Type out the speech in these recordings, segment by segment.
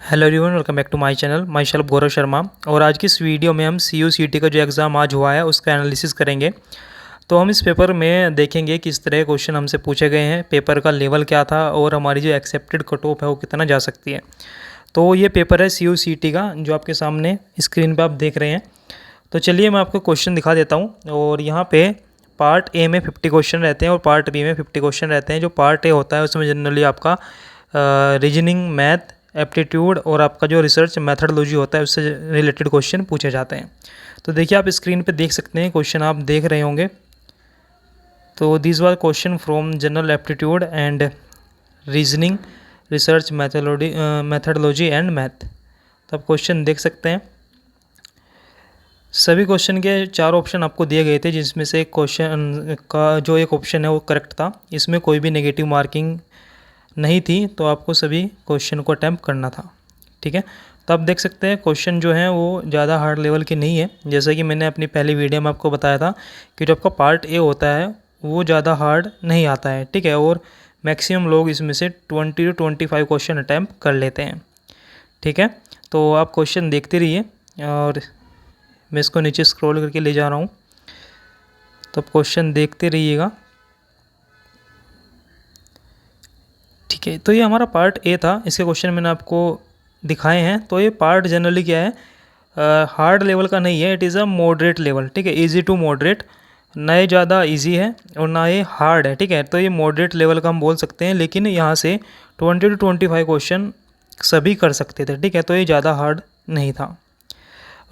Hello everyone, welcome back to my channel. Myself Gaurav Sharma. और आज की इस वीडियो में हम CU/CET का जो एग्ज़ाम आज हुआ है उसका एनालिसिस करेंगे। तो हम इस पेपर में देखेंगे किस तरह क्वेश्चन हमसे पूछे गए हैं, पेपर का लेवल क्या था और हमारी जो एक्सेप्टेड कट ऑफ है वो कितना जा सकती है। तो ये पेपर है CU/CET का जो आपके सामने स्क्रीन पर आप देख रहे हैं। तो चलिए मैं आपको क्वेश्चन दिखा देता हूँ। और यहाँ पे पार्ट ए में 50 क्वेश्चन रहते हैं और पार्ट बी में 50 क्वेश्चन रहते हैं। जो पार्ट ए होता है उसमें जनरली आपका रीजनिंग, मैथ, एप्टीट्यूड और आपका जो रिसर्च मैथडोलॉजी होता है उससे रिलेटेड क्वेश्चन पूछे जाते हैं। तो देखिए आप स्क्रीन पे देख सकते हैं, क्वेश्चन आप देख रहे होंगे। तो this was question from general aptitude and reasoning, research methodology and math. तो आप क्वेश्चन देख सकते हैं। सभी क्वेश्चन के 4 ऑप्शन आपको दिए गए थे, जिसमें से एक क्वेश्चन का जो एक ऑप्शन है वो करेक्ट था। इसमें कोई भी नेगेटिव मार्किंग नहीं थी, तो आपको सभी क्वेश्चन को अटैम्प्ट करना था। ठीक है, तो आप देख सकते हैं क्वेश्चन जो है वो ज़्यादा हार्ड लेवल के नहीं है। जैसा कि मैंने अपनी पहली वीडियो में आपको बताया था कि जो आपका पार्ट ए होता है वो ज़्यादा हार्ड नहीं आता है। ठीक है, और मैक्सिमम लोग इसमें से 20 to 25 क्वेश्चन अटैम्प्ट कर लेते हैं। ठीक है, तो आप क्वेश्चन देखते रहिए और मैं इसको नीचे स्क्रॉल करके ले जा रहा हूँ, तो आप क्वेश्चन देखते रहिएगा। ठीक है, तो ये हमारा पार्ट ए था। इसके क्वेश्चन मैंने आपको दिखाए हैं। तो ये पार्ट जनरली क्या है, हार्ड लेवल का नहीं है, it is a moderate level. ठीक है, इजी टू मॉडरेट, ना ये ज़्यादा इजी है और ना ये हार्ड है। ठीक है, तो ये मॉडरेट लेवल का हम बोल सकते हैं, लेकिन यहाँ से 20 to 25 क्वेश्चन सभी कर सकते थे। ठीक है, तो ये ज़्यादा हार्ड नहीं था।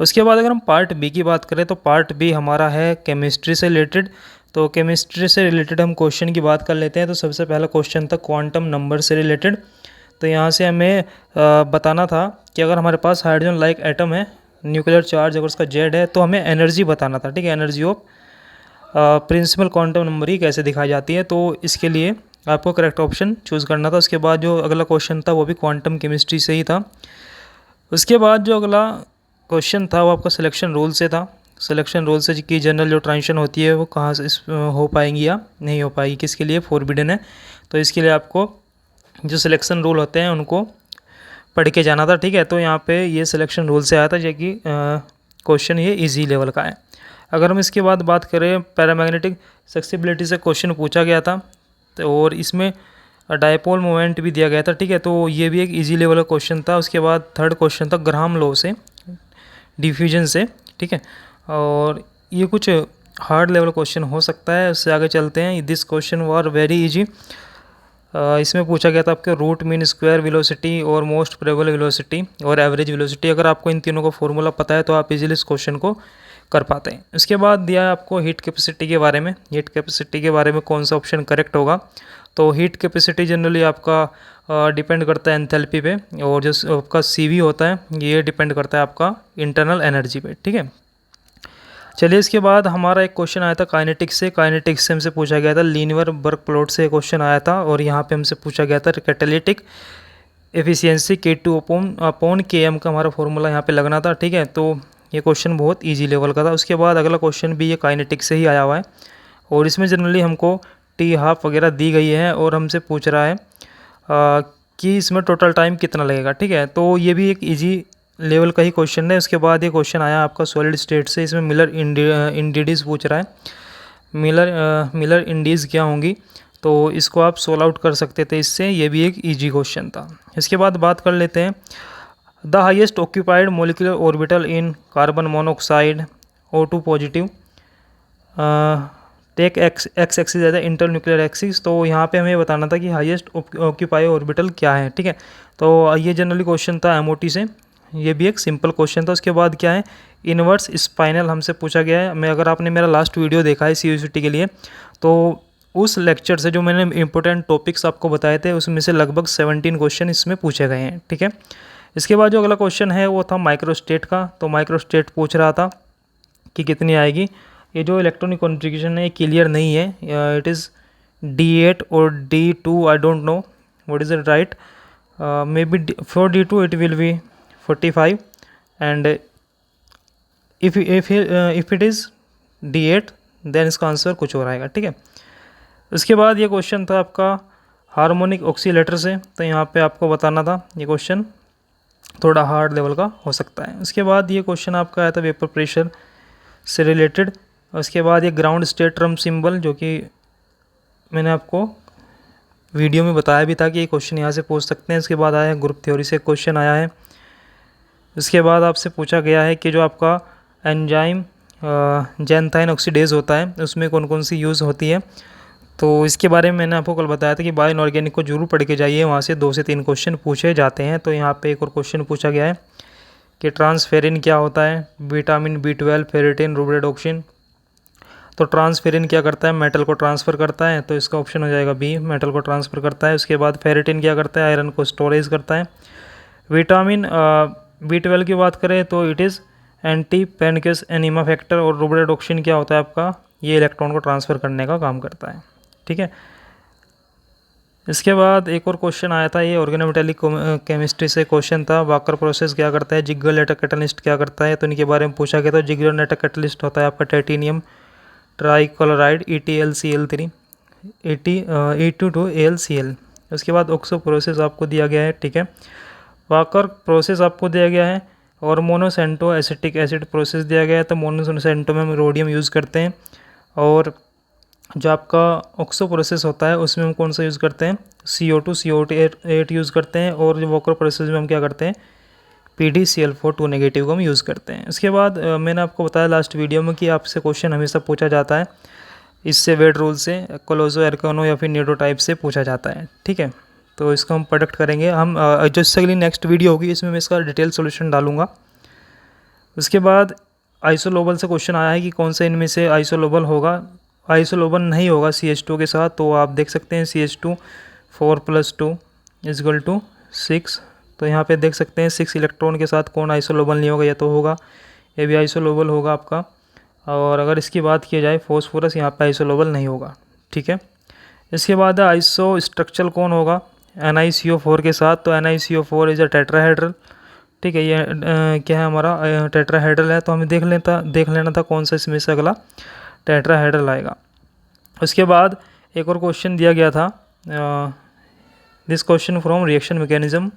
उसके बाद अगर हम पार्ट बी की बात करें तो पार्ट बी हमारा है केमिस्ट्री से रिलेटेड। तो केमिस्ट्री से रिलेटेड हम क्वेश्चन की बात कर लेते हैं। तो सबसे पहला क्वेश्चन था क्वांटम नंबर से रिलेटेड। तो यहाँ से हमें बताना था कि अगर हमारे पास हाइड्रोजन लाइक एटम है, न्यूक्लियर चार्ज अगर उसका जेड है, तो हमें एनर्जी बताना था। ठीक है, energy of principal quantum number ही कैसे दिखाई जाती है। तो इसके लिए आपको करेक्ट ऑप्शन चूज़ करना था। उसके बाद जो अगला क्वेश्चन था वो भी क्वांटम केमिस्ट्री से ही था। उसके बाद जो अगला क्वेश्चन था वो आपका सिलेक्शन रूल से था। सिलेक्शन रूल से कि जनरल जो ट्रांजिशन होती है वो कहाँ से हो पाएंगी या नहीं हो पाएगी, किसके लिए फॉरबिडन है। तो इसके लिए आपको जो सिलेक्शन रूल होते हैं उनको पढ़ के जाना था। ठीक है, तो यहाँ पे ये सिलेक्शन रूल से आया था, जो कि क्वेश्चन ये इजी लेवल का है। अगर हम इसके बाद बात करें, पैरामैग्नेटिक सक्सेसिबिलिटी से क्वेश्चन पूछा गया था, तो और इसमें डायपोल मोमेंट भी दिया गया था। ठीक है, तो ये भी एक इजी लेवल का क्वेश्चन था। उसके बाद थर्ड क्वेश्चन था ग्राहम लॉ से, डिफ्यूजन से। ठीक है, और ये कुछ हार्ड लेवल क्वेश्चन हो सकता है। उससे आगे चलते हैं। This question were very easy. इसमें पूछा गया था आपके रूट मीन स्क्वायर वेलोसिटी और मोस्ट प्रोबेबल वेलोसिटी और एवरेज वेलोसिटी। अगर आपको इन तीनों का फॉर्मूला पता है तो आप इजीली इस क्वेश्चन को कर पाते हैं। इसके बाद दिया है आपको हीट कैपेसिटी के बारे में। हीट कैपेसिटी के बारे में कौन सा ऑप्शन करेक्ट होगा। तो हीट कैपेसिटी जनरली आपका डिपेंड करता है एंथैल्पी पे, और जो आपका CV होता है ये डिपेंड करता है आपका इंटरनल एनर्जी पे। ठीक है, चलिए इसके बाद हमारा एक क्वेश्चन आया था काइनेटिक्स से। काइनेटिक्स से हमसे पूछा गया था लीनियर वर्क प्लॉट से क्वेश्चन आया था, और यहाँ पे हमसे पूछा गया था catalytic efficiency K2 upon KM का हमारा फॉर्मूला यहाँ पे लगना था। ठीक है, तो ये क्वेश्चन बहुत इजी लेवल का था। उसके बाद अगला क्वेश्चन भी ये काइनेटिक्स से ही आया हुआ है, और इसमें जनरली हमको T½ वगैरह दी गई है और हमसे पूछ रहा है कि इसमें टोटल टाइम कितना लगेगा। ठीक है, तो ये भी एक इजी लेवल का ही क्वेश्चन है। उसके बाद ये क्वेश्चन आया आपका सॉलिड स्टेट से। इसमें मिलर इंडिडीज़ पूछ रहा है। मिलर इंडीज़ क्या होंगी, तो इसको आप सोल्व आउट कर सकते थे इससे। ये भी एक इजी क्वेश्चन था। इसके बाद बात कर लेते हैं the highest occupied molecular orbital in carbon monoxide O2 positive take x axis as inter nuclear axis. तो यहाँ पे हमें बताना था कि हाईएस्ट ऑक्यूपाई ऑर्बिटल क्या है। ठीक है, तो ये जनरली क्वेश्चन था MOT से। ये भी एक सिंपल क्वेश्चन था। उसके बाद क्या है, इन्वर्स स्पाइनल हमसे पूछा गया है। मैं अगर आपने मेरा लास्ट वीडियो देखा है CU/CET के लिए, तो उस लेक्चर से जो मैंने इंपॉर्टेंट टॉपिक्स आपको बताए थे उसमें से लगभग 17 क्वेश्चन इसमें पूछे गए हैं। ठीक है, इसके बाद जो अगला क्वेश्चन है वो था माइक्रोस्टेट का। तो माइक्रोस्टेट पूछ रहा था कि कितनी आएगी। ये जो इलेक्ट्रॉनिक कॉन्फ़िगरेशन है ये क्लियर नहीं है। इट इज़ D8 और D2, I don't know what is it right. Maybe for D2 it will be 45 and if it is D8 then इसका आंसर कुछ और आएगा। ठीक है, उसके बाद ये क्वेश्चन था आपका हार्मोनिक ऑक्सीलेटर से। तो यहाँ पे आपको बताना था ये क्वेश्चन थोड़ा हार्ड लेवल का हो सकता है। उसके बाद ये क्वेश्चन आपका आया था वेपर प्रेशर से रिलेटेड। उसके बाद ये ग्राउंड स्टेट ट्रम सिंबल, जो कि मैंने आपको वीडियो में बताया भी था कि ये क्वेश्चन यहाँ से पूछ सकते हैं। इसके बाद आया है ग्रुप थ्योरी से क्वेश्चन आया है। उसके बाद आपसे पूछा गया है कि जो आपका एंजाइम जैंथाइन ऑक्सीडेज होता है उसमें कौन कौन सी यूज़ होती है। तो इसके बारे में मैंने आपको कल बताया था कि बायो इनऑर्गेनिक को जरूर पढ़ के जाइए, वहाँ से 2 से 3 क्वेश्चन पूछे जाते हैं। तो यहाँ पे एक और क्वेश्चन पूछा गया है कि ट्रांसफेरिन क्या होता है, विटामिन B12, फेरेटिन, रुब्रेडॉक्सिन। तो ट्रांसफेरिन क्या करता है, मेटल को ट्रांसफ़र करता है, तो इसका ऑप्शन हो जाएगा बी, मेटल को ट्रांसफ़र करता है। उसके बाद फेरेटिन क्या करता है, आयरन को स्टोरेज करता है। विटामिन B12 की बात करें तो it is anti pernicious anaemia factor. और रुब्रेडॉक्सिन क्या होता है आपका, ये इलेक्ट्रॉन को ट्रांसफ़र करने का काम करता है। ठीक है। इसके बाद एक और क्वेश्चन आया था, ये ऑर्गेनोमेटेलिक केमिस्ट्री से क्वेश्चन था। वाकर प्रोसेस क्या करता है, जिगर लेटर कैटलिस्ट क्या करता है, तो इनके बारे में पूछा गया। तो जिगर लेटर कैटलिस्ट होता है आपका टाइटेनियम ट्राइक्लोराइड ETLCl3 E2AlCl। उसके बाद ऑक्सो प्रोसेस आपको दिया गया है। ठीक है। वाकर प्रोसेस आपको दिया गया है और मोनोसेंटो एसिटिक एसिड प्रोसेस दिया गया है। तो मोनोसेंटो में हम रोडियम यूज़ करते हैं, और जो आपका ऑक्सो प्रोसेस होता है उसमें हम कौन सा यूज़ करते हैं, CO2 CO8 यूज़ करते हैं। और जो वॉकर प्रोसेस में हम क्या करते हैं, PdCl4 2 नेगेटिव को हम यूज़ करते हैं। इसके बाद मैंने आपको बताया लास्ट वीडियो में कि आपसे क्वेश्चन हमेशा पूछा जाता है इससे वेट रूल से, कोलोजो एरकानो या फिर न्यूटो टाइप से पूछा जाता है। ठीक है। तो इसको हम प्रोडक्ट करेंगे हम, जो इससे अगली नेक्स्ट वीडियो होगी इसमें मैं इसका डिटेल सोल्यूशन डालूंगा। उसके बाद आइसोलोबल से क्वेश्चन आया है कि कौन सा इनमें से आइसोलोबल होगा। आइसोलोबल नहीं होगा CH2 के साथ। तो आप देख सकते हैं CH2 4 + 2 = 6। तो यहाँ पे देख सकते हैं 6 इलेक्ट्रॉन के साथ कौन आइसोलोबल नहीं होगा, या तो होगा, ये भी आइसोलोबल होगा आपका। और अगर इसकी बात की जाए फॉस्फोरस, यहाँ पे आइसोलोबल नहीं होगा। ठीक है। इसके बाद आइसो स्ट्रक्चरल कौन होगा, NiCO4 के साथ। तो NiCO4 इज़ अ टेट्राहेड्रल। ठीक है। ये क्या है हमारा, टेट्राहेड्रल है। तो हमें देख लेना था कौन सा इसमें से अगला टेट्राहेड्रल आएगा। उसके बाद एक और क्वेश्चन दिया गया था, this question from reaction mechanism,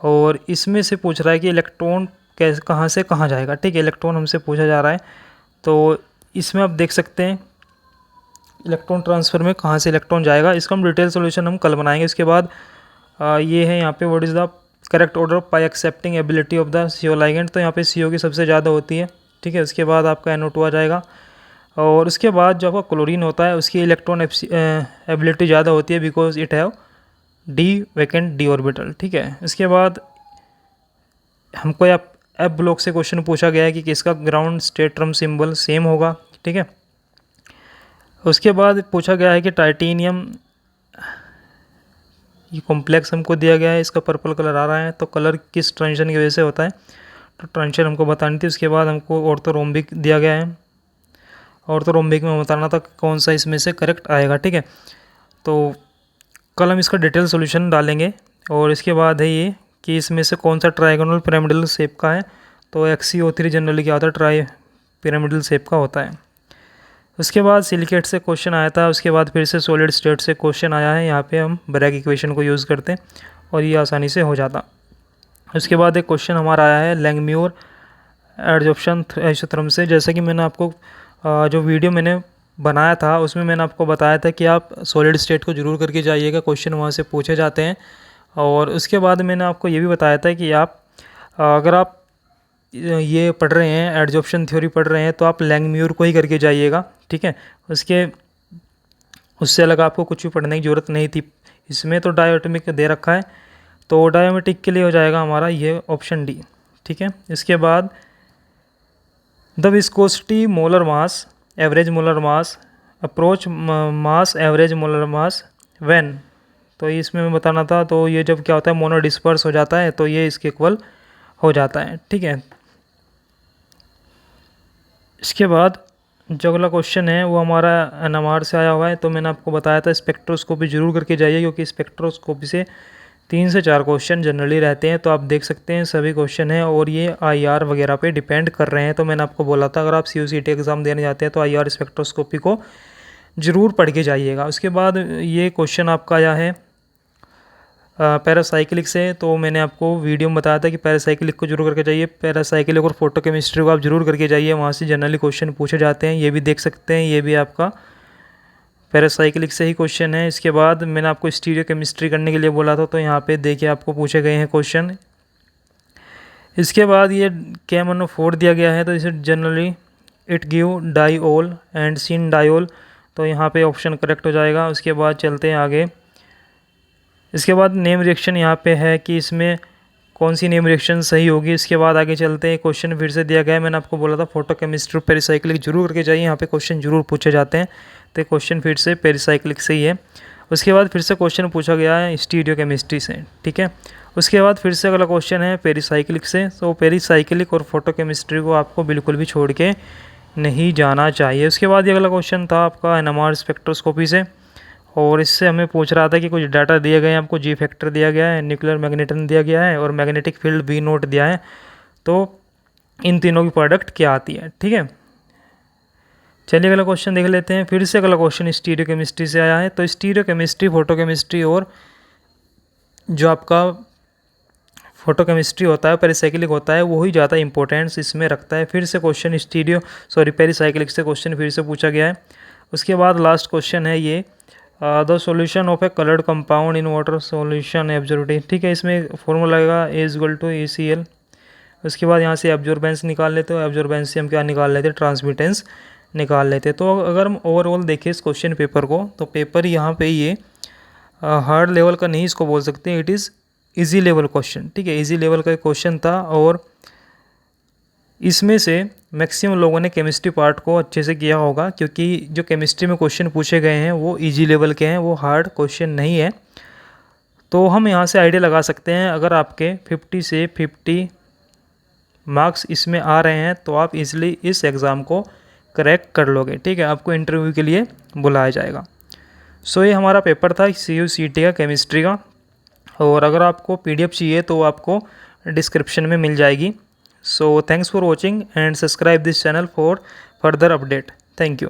और इसमें से पूछ रहा है कि इलेक्ट्रॉन कैसे कहाँ से कहाँ जाएगा। ठीक है। इलेक्ट्रॉन हमसे पूछा जा रहा है। तो इसमें आप देख सकते हैं इलेक्ट्रॉन ट्रांसफ़र में कहाँ से इलेक्ट्रॉन जाएगा, इसका हम डिटेल सोल्यूशन हम कल बनाएंगे। इसके बाद ये है यहाँ पे what is the correct order by accepting ability of the CO ligand. तो यहाँ पे CO की सबसे ज़्यादा होती है। ठीक है। उसके बाद आपका NO2 आ जाएगा। और उसके बाद जो आपका क्लोरीन होता है उसकी इलेक्ट्रॉन एबिलिटी ज़्यादा होती है, because it have D vacant D orbital. ठीक है। इसके बाद हमको F ब्लॉक से क्वेश्चन पूछा गया है कि किसका ground state term symbol same होगा। ठीक है। उसके बाद पूछा गया है कि टाइटेनियम, ये कॉम्प्लेक्स हमको दिया गया है, इसका पर्पल कलर आ रहा है, तो कलर किस ट्रांजिशन की वजह से होता है, तो ट्रांजिशन हमको बतानी थी। उसके बाद हमको ऑर्थोरोम्बिक दिया गया है, ऑर्थोरोम्बिक में बताना था कौन सा इसमें से करेक्ट आएगा। ठीक है। तो कल हम इसका डिटेल सॉल्यूशन डालेंगे। और इसके बाद है ये कि इसमें से कौन सा ट्राइगोनल पिरामिडल शेप का है। तो XeO3 जनरली क्या होता है, ट्राई पिरामिडल शेप का होता है। उसके बाद सिलिकेट से क्वेश्चन आया था। उसके बाद फिर से सॉलिड स्टेट से क्वेश्चन आया है। यहाँ पे हम ब्रैग इक्वेशन को यूज़ करते हैं और ये आसानी से हो जाता। उसके बाद एक क्वेश्चन हमारा आया है लैंगम्यूर एडजॉर्प्शन आइसोथर्म से। जैसे कि मैंने आपको जो वीडियो मैंने बनाया था उसमें मैंने आपको बताया था कि आप सॉलिड स्टेट को जरूर करके जाइएगा, क्वेश्चन वहाँ से पूछे जाते हैं। और उसके बाद मैंने आपको ये भी बताया था कि आप अगर आप ये पढ़ रहे हैं, एडजॉर्प्शन थ्योरी पढ़ रहे हैं, तो आप लैंगम्यूर को ही करके जाइएगा। ठीक है। उससे अलग आपको कुछ भी पढ़ने की ज़रूरत नहीं थी। इसमें तो डायोटमिक दे रखा है, तो डायोमेटिक के लिए हो जाएगा हमारा ये ऑप्शन D। ठीक है। इसके बाद the viscosity molar mass average molar mass approach mass average molar mass when. तो इसमें मैं बताना था, तो ये जब क्या होता है मोनो डिस्पर्स हो जाता है तो ये इसके इक्वल हो जाता है। ठीक है। इसके बाद जो अगला क्वेश्चन है वो हमारा NMR से आया हुआ है। तो मैंने आपको बताया था स्पेक्ट्रोस्कोपी जरूर करके जाइए, क्योंकि स्पेक्ट्रोस्कोपी से 3 से 4 क्वेश्चन जनरली रहते हैं। तो आप देख सकते हैं सभी क्वेश्चन हैं और ये IR वगैरह पे डिपेंड कर रहे हैं। तो मैंने आपको बोला था अगर आप CUCT एग्ज़ाम देने जाते हैं तो IR स्पेक्ट्रोस्कोपी को ज़रूर पढ़ के जाइएगा। उसके बाद ये क्वेश्चन आपका आया है पैरासाइक्लिक से, तो मैंने आपको वीडियो में बताया था कि पैरासाइक्लिक को जरूर करके जाइए। पैरासाइक्लिक और फोटो केमिस्ट्री को आप जरूर करके जाइए, वहाँ से जनरली क्वेश्चन पूछे जाते हैं। ये भी देख सकते हैं, ये भी आपका पैरासाइक्लिक से ही क्वेश्चन है। इसके बाद मैंने आपको स्टीरियो केमिस्ट्री करने के लिए बोला था, तो यहाँ पे देखिए आपको पूछे गए हैं क्वेश्चन। इसके बाद ये KMnO4 दिया गया है, तो इसे generally it give diol and syn diol, तो यहाँ पे ऑप्शन करेक्ट हो जाएगा। उसके बाद चलते हैं आगे। इसके बाद नेम रिएक्शन यहाँ पे है कि इसमें कौन सी नेम रिएक्शन सही होगी। इसके बाद आगे चलते हैं, क्वेश्चन फिर से दिया गया है। मैंने आपको बोला था फोटो केमिस्ट्री पेरिसाइक्लिक जरूर करके जाइए, यहाँ पे क्वेश्चन जरूर पूछे जाते हैं। तो क्वेश्चन फिर से पेरिसाइक्लिक से ही है। उसके बाद फिर से क्वेश्चन पूछा गया है स्टीरियो केमिस्ट्री से, ठीक है। उसके बाद फिर से अगला क्वेश्चन है पेरिसाइक्लिक से। तो पेरिसाइक्लिक और फोटो केमिस्ट्री को आपको बिल्कुल भी छोड़ के नहीं जाना चाहिए। उसके बाद ये अगला क्वेश्चन था आपका NMR स्पेक्ट्रोस्कोपी से, और इससे हमें पूछ रहा था कि कुछ डाटा दिए गए हैं आपको। जी फैक्टर दिया गया है, न्यूक्लियर मैग्नेटन दिया गया है और मैग्नेटिक फील्ड V0 दिया है। तो इन तीनों की प्रोडक्ट क्या आती है, ठीक है। चलिए अगला क्वेश्चन देख लेते हैं। फिर से अगला क्वेश्चन स्टीरियो केमिस्ट्री से आया है। तो स्टीरियो केमिस्ट्री, फोटो केमिस्ट्री और जो आपका फोटो केमिस्ट्री होता है, पेरिसाइक्लिक होता है, वही ज़्यादा इंपॉर्टेंस इसमें रखता है। फिर से क्वेश्चन पेरिसाइक्लिक से क्वेश्चन फिर से पूछा गया है। उसके बाद लास्ट क्वेश्चन है ये, the solution of a coloured compound in water solution absorbity, ठीक है। इसमें फॉर्मूला लगेगा A=ACl। उसके बाद यहाँ से एब्जॉर्बेंस निकाल लेते हो, एब्जॉर्बेंस से हम क्या निकाल लेते हैं, ट्रांसमिटेंस निकाल लेते। तो अगर हम ओवरऑल देखें इस क्वेश्चन पेपर को, तो पेपर यहाँ पे ये हार्ड लेवल का नहीं इसको बोल सकते, it is easy level question, ठीक है। इजी लेवल का क्वेश्चन था, और इसमें से मैक्सिमम लोगों ने केमिस्ट्री पार्ट को अच्छे से किया होगा, क्योंकि जो केमिस्ट्री में क्वेश्चन पूछे गए हैं वो इजी लेवल के हैं, वो हार्ड क्वेश्चन नहीं है। तो हम यहाँ से आइडिया लगा सकते हैं, अगर आपके 50 से 50 मार्क्स इसमें आ रहे हैं तो आप इजीली इस एग्ज़ाम को क्रैक कर लोगे, ठीक है। आपको इंटरव्यू के लिए बुलाया जाएगा। सो ये हमारा पेपर था CU/CET का केमिस्ट्री का, और अगर आपको PDF चाहिए तो आपको डिस्क्रिप्शन में मिल जाएगी। So thanks for watching and subscribe this channel for further update. Thank you.